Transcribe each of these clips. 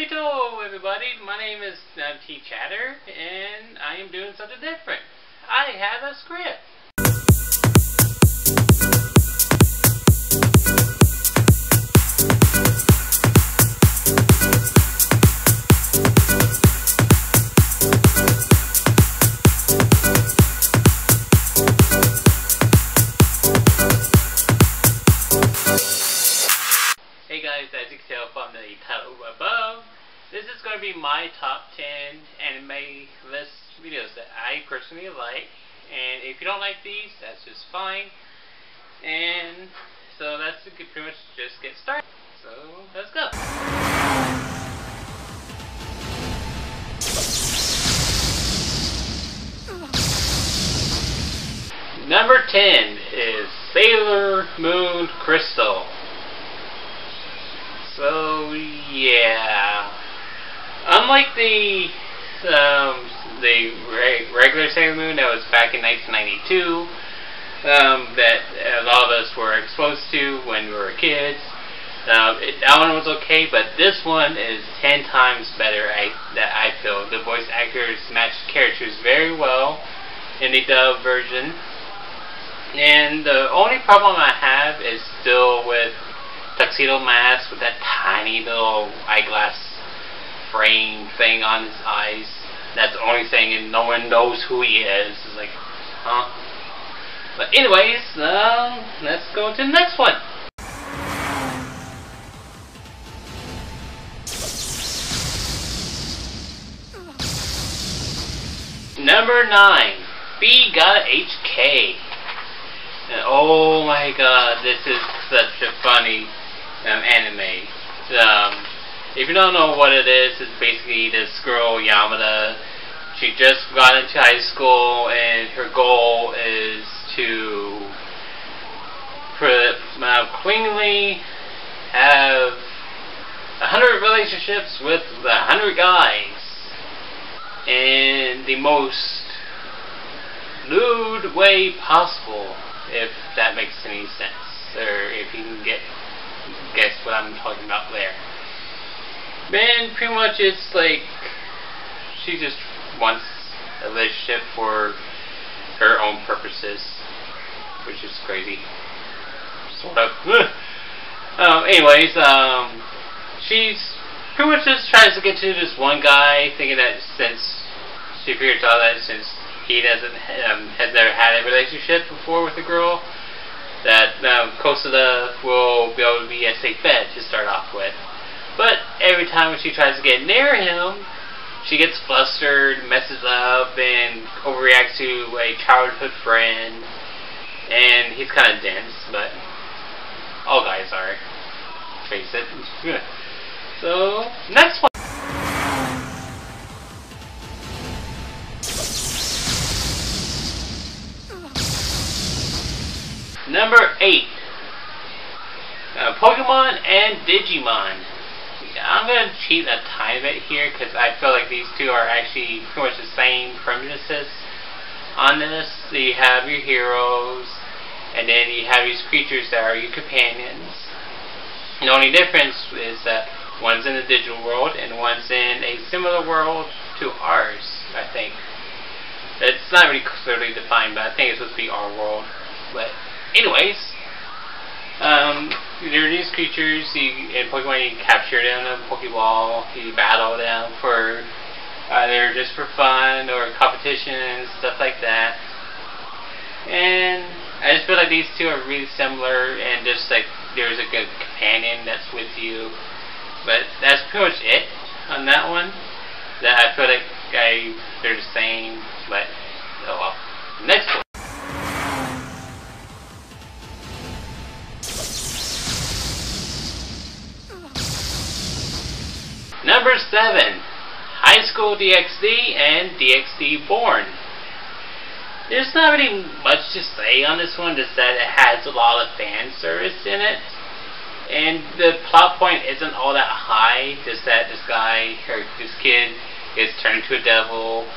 Hello everybody, my name is T Chatter, and I am doing something different. I have a script. Hey guys, as you can tell from the title above, this is going to be my top 10 anime list videos that I personally like. And if you don't like these, that's just fine. And so that's pretty much just get started. So let's go. Number 10 is Sailor Moon Crystal. So yeah, unlike the regular Sailor Moon that was back in 1992, that a lot of us were exposed to when we were kids, that one was okay, but this one is 10 times better. I feel the voice actors match characters very well in the dub version, and the only problem I have is still with Tuxedo Mask with that tiny little eyeglass frame thing on his eyes. That's the only thing, and no one knows who he is. It's like, huh? But anyways, let's go to the next one. Number 9, Begot HK. And oh my god, this is such a funny anime. If you don't know what it is, it's basically this girl, Yamada. She just got into high school, and her goal is to cleanly have 100 relationships with 100 guys in the most lewd way possible, if that makes any sense, or if you can guess what I'm talking about there. Man, pretty much it's like she just wants a relationship for her own purposes, which is crazy, sort of. Anyways, she's pretty much just tries to get to this one guy, thinking that since she figures out that since he has never had a relationship before with a girl, that Kosada will be able to be a safe bet to start off with. But every time when she tries to get near him, she gets flustered, messes up, and overreacts to a childhood friend. And he's kind of dense, but all guys are. Face it. So, next one. Number 8, Pokemon and Digimon. I'm going to cheat a tiny bit here because I feel like these two are actually pretty much the same premises on this. So you have your heroes, and then you have these creatures that are your companions. The only difference is that one's in the digital world and one's in a similar world to ours, I think. It's not really clearly defined, but I think it's supposed to be our world. But anyways, there are these creatures, in Pokemon you capture them in a Pokeball, you battle them for either just for fun or competition, stuff like that. And I just feel like these two are really similar, and just like there's a good companion that's with you. But that's pretty much it on that one. That I feel like they're the same, but oh well. Next one. Number 7, School DXD and DXD Born. There's not really much to say on this one, just that it has a lot of fan service in it. And the plot point isn't all that high, just that this kid is turned into a devil,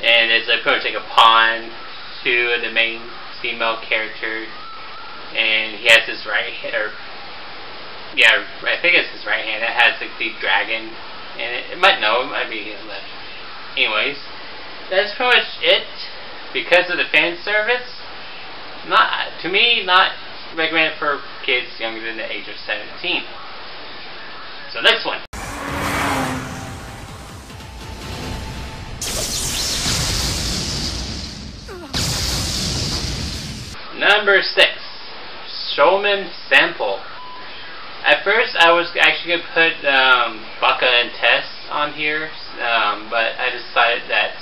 and it's like pretty much like a pawn to the main female character. And he has this right hand, I think it's his right hand that has like the dragon And it might know, it might be his left. Anyways, that's pretty much it. Because of the fan service, to me, not recommended for kids younger than the age of 17. So next one. Number 6, Stroman Sample. At first, I was actually going to put Baka and Tess on here, but I decided that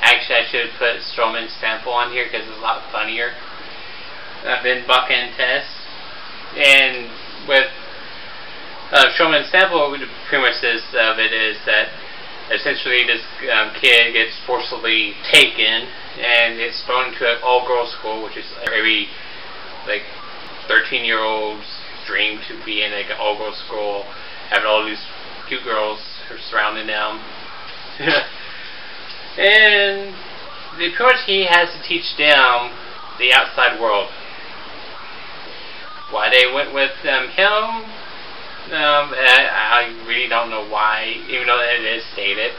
actually I should put Stroman Sample on here because it's a lot funnier than Baka and Tess. And with Stroman Sample, pretty much this of it is that essentially this kid gets forcibly taken and it's thrown into an all-girls school, which is every like 13-year-old's dream to be in like an all-girls school, having all these cute girls surrounding them. And pretty much he has to teach them the outside world. Why they went with him, I really don't know why, even though it is stated,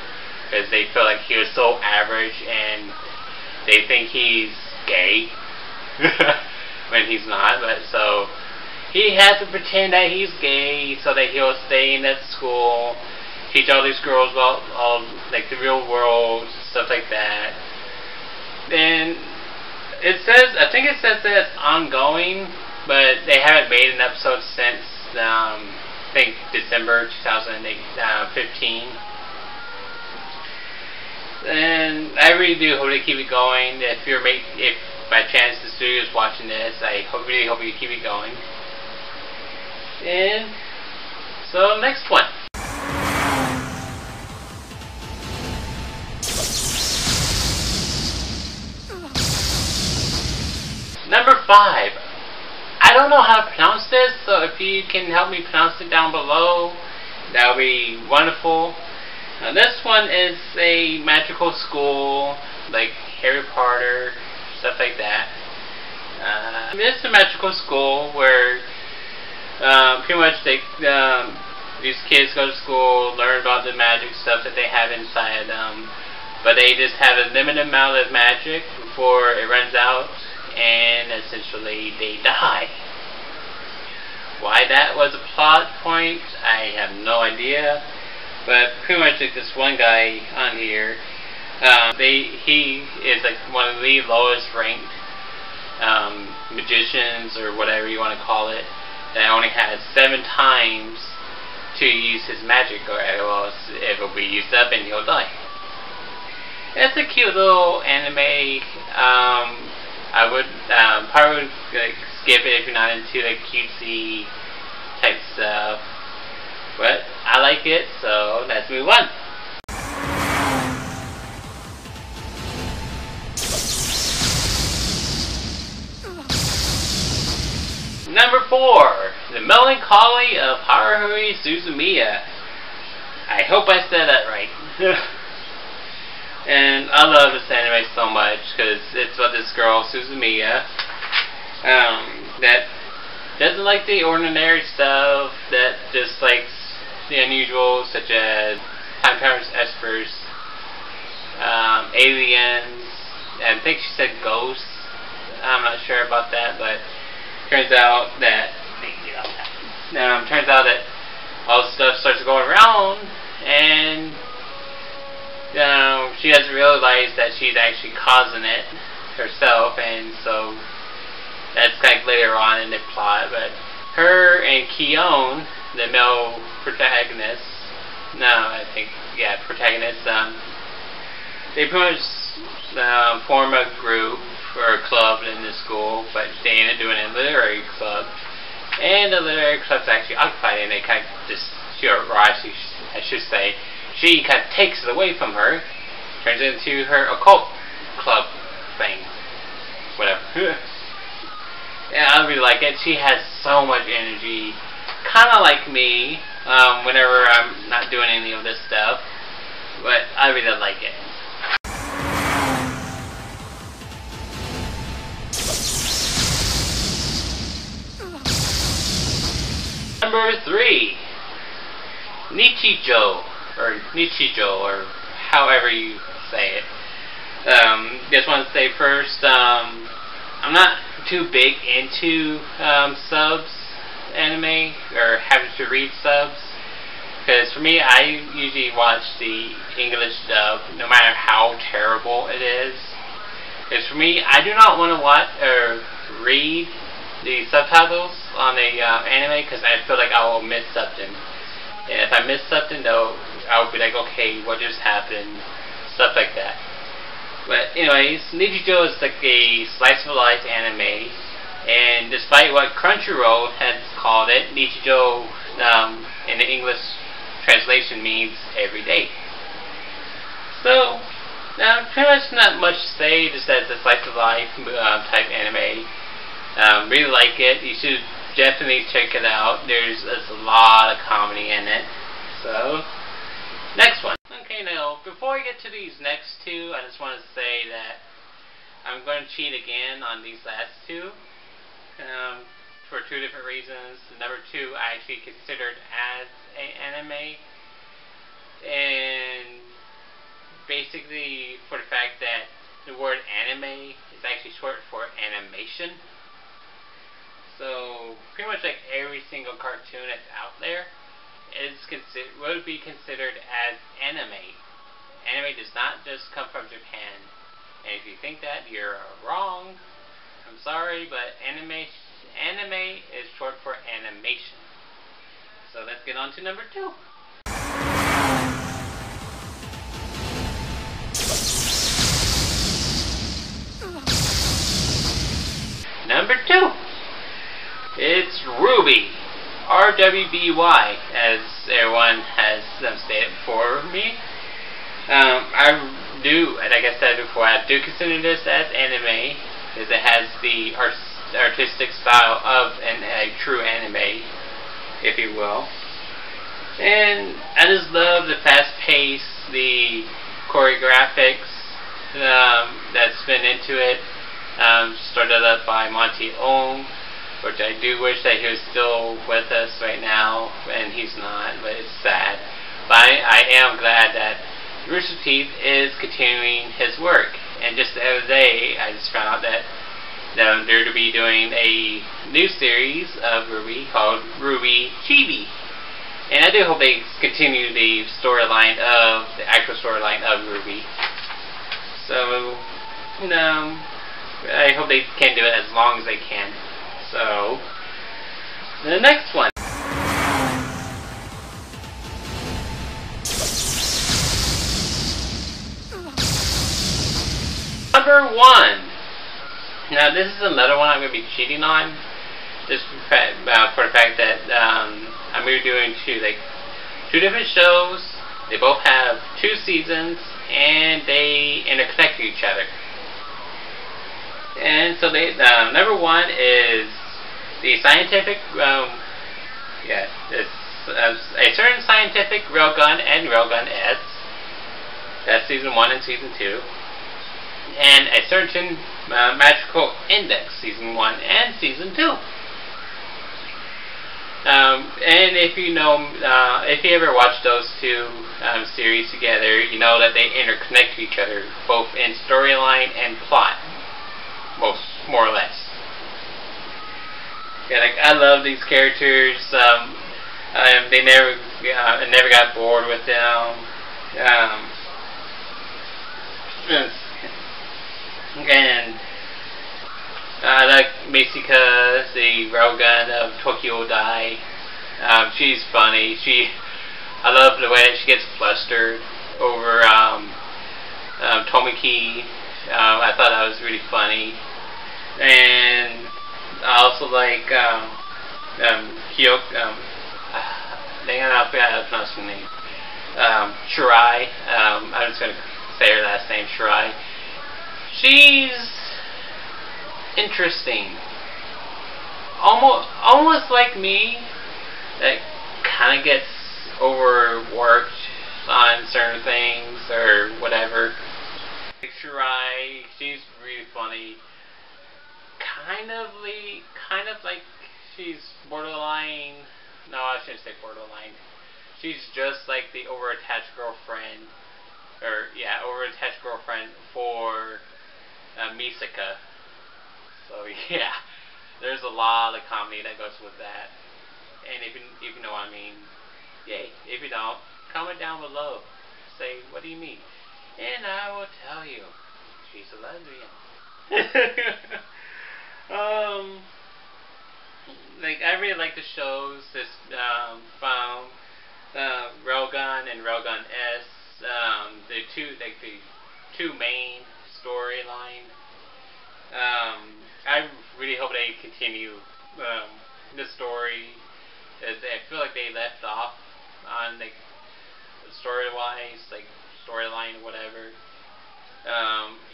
because they feel like he was so average and they think he's gay when he's not. But so he has to pretend that he's gay so that he'll stay in that school, teach all these girls about all like the real world, stuff like that. And it says, I think it says that it's ongoing, but they haven't made an episode since I think December 2015. And I really do hope they keep it going. If by chance the studio is watching this, I really hope you keep it going. And so next one. Number 5. I don't know how to pronounce this, so if you can help me pronounce it down below, that would be wonderful. Now this one is a magical school, like Harry Potter, stuff like that. It's a magical school where pretty much these kids go to school, learn about the magic stuff that they have inside them, but they just have a limited amount of magic before it runs out, and essentially they die. Why that was a plot point, I have no idea. But pretty much like this one guy on here, he is like one of the lowest ranked magicians or whatever you want to call it, that only has 7 times to use his magic, or else it will be used up and he'll die. It's a cute little anime. I would probably like skip it if you're not into like cutesy type stuff. But I like it, so let's move on. Number 4, The Melancholy of Haruhi Suzumiya. I hope I said that right. And I love this anime so much because it's about this girl, Suzumiya, that doesn't like the ordinary stuff, that just likes the unusual, such as time travelers, espers, aliens, and I think she said ghosts. I'm not sure about that, but turns out that all this stuff starts going around, and she doesn't realize that she's actually causing it herself, and so that's kind of later on in the plot. But her and Kion, the male protagonist, they pretty much form a group or a club in the school, but they end up doing a literary club, and the literary club's actually occupied, and they kind of just, I should say, she kind of takes it away from her, turns it into her occult club thing, whatever. Yeah, I really like it. She has so much energy, kind of like me, whenever I'm not doing any of this stuff, but I really like it. Number 3, Nichijou, or Nichijou, or however you say it. Just want to say first, I'm not too big into subs anime, or having to read subs, because for me, I usually watch the English dub, no matter how terrible it is. Because for me, I do not want to watch or read the subtitles on the anime, because I feel like I will miss something. And if I miss something, though, I'll be like, okay, what just happened? Stuff like that. But anyways, Nichijou is like a slice of life anime, and despite what Crunchyroll has called it, Nichijou in the English translation means every day. So, pretty much not much to say, just that it's a slice of life type anime. Really like it. You should definitely check it out. There's a lot of comedy in it. So, next one. Okay, now, before I get to these next two, I just want to say that I'm going to cheat again on these last two. For two different reasons. Number two, I actually considered as an anime, and basically for the fact that the word anime is actually short for animation. So pretty much like every single cartoon that's out there would be considered as anime. Anime does not just come from Japan, and if you think that, you're wrong. I'm sorry, but anime is short for animation. So let's get on to number two. Number two. It's RWBY. RWBY, as everyone has stated before me. I do, like I said before, I do consider this as anime, because it has the artistic style of a true anime, if you will. And I just love the fast pace, the choreographics that's been into it. Started up by Monty Oum, which I do wish that he was still with us right now, and he's not, but it's sad. But I am glad that Rooster Teeth is continuing his work. And just the other day, I just found out that they're to be doing a new series of RWBY called RWBY Chibi. And I do hope they continue the actual storyline of RWBY. So, I hope they can do it as long as they can. So, the next one. Number one. Now, this is another one I'm going to be cheating on, just for the fact that I'm going to be doing two different shows. They both have 2 seasons, and they interconnect with each other. And so, number one is the scientific, it's a certain scientific Railgun and Railgun S. That's season 1 and season 2. And a certain magical index, season 1 and season 2. And if you know, if you ever watch those two series together, you know that they interconnect to each other, both in storyline and plot, more or less. Yeah, like I love these characters. They I never got bored with them. And I like Misika, the Railgun of Tokyo Dai. She's funny. I love the way that she gets flustered over Tomiki. I thought that was really funny. And I also like Kyoko. I forgot how to pronounce her name. Shirai. I'm just going to say her last name, Shirai. She's interesting. Almost like me, that kind of gets overworked on certain things or whatever. Like Shirai, she's really funny. Kind of like she's borderline. No, I shouldn't say borderline. she's just like the over-attached girlfriend, over-attached girlfriend for Misaka. So yeah, there's a lot of comedy that goes with that. And if you know what I mean, yay. If you don't, comment down below. Say, what do you mean? And I will tell you. She's a lesbian. Like, I really like the shows from Railgun and Railgun S. The two main storyline. I really hope they continue the story. I feel like they left off on like story-wise, like storyline, whatever.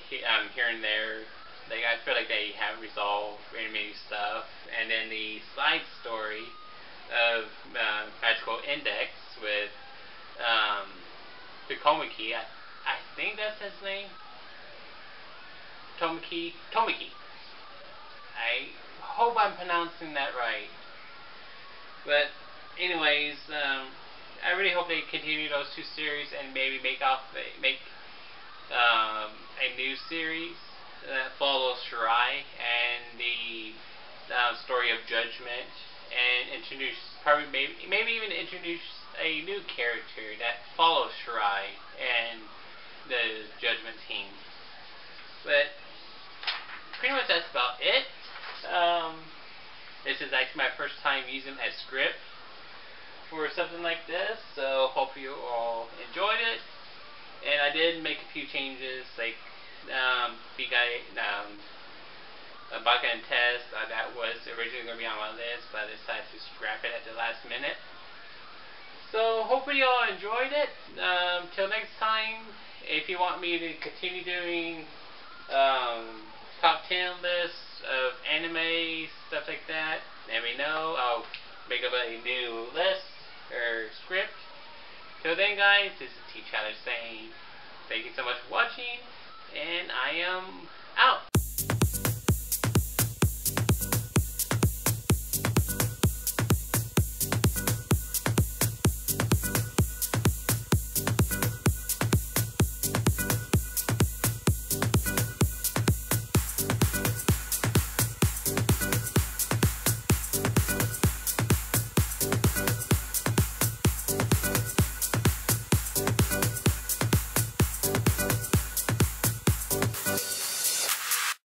Here and there, like I feel like they have resolved very many stuff. And then the side story of Magical Index with Tomoki. I think that's his name. Tomoki. I hope I'm pronouncing that right. But anyways, I really hope they continue those two series and maybe make a new series that follows Shirai and the story of Judgment, and introduce maybe even introduce a new character that follows Shirai and the Judgment team. But pretty much that's about it. This is actually my first time using a script for something like this, so hope you all enjoyed it. And I did make a few changes, like Baka and Test, that was originally going to be on my list, but I decided to scrap it at the last minute. So hopefully you all enjoyed it. Till next time, if you want me to continue doing top 10 lists of anime, stuff like that, let me know. I'll make up a new list or script. Till then, guys, this is Nichijou saying thank you so much for watching, and I am out.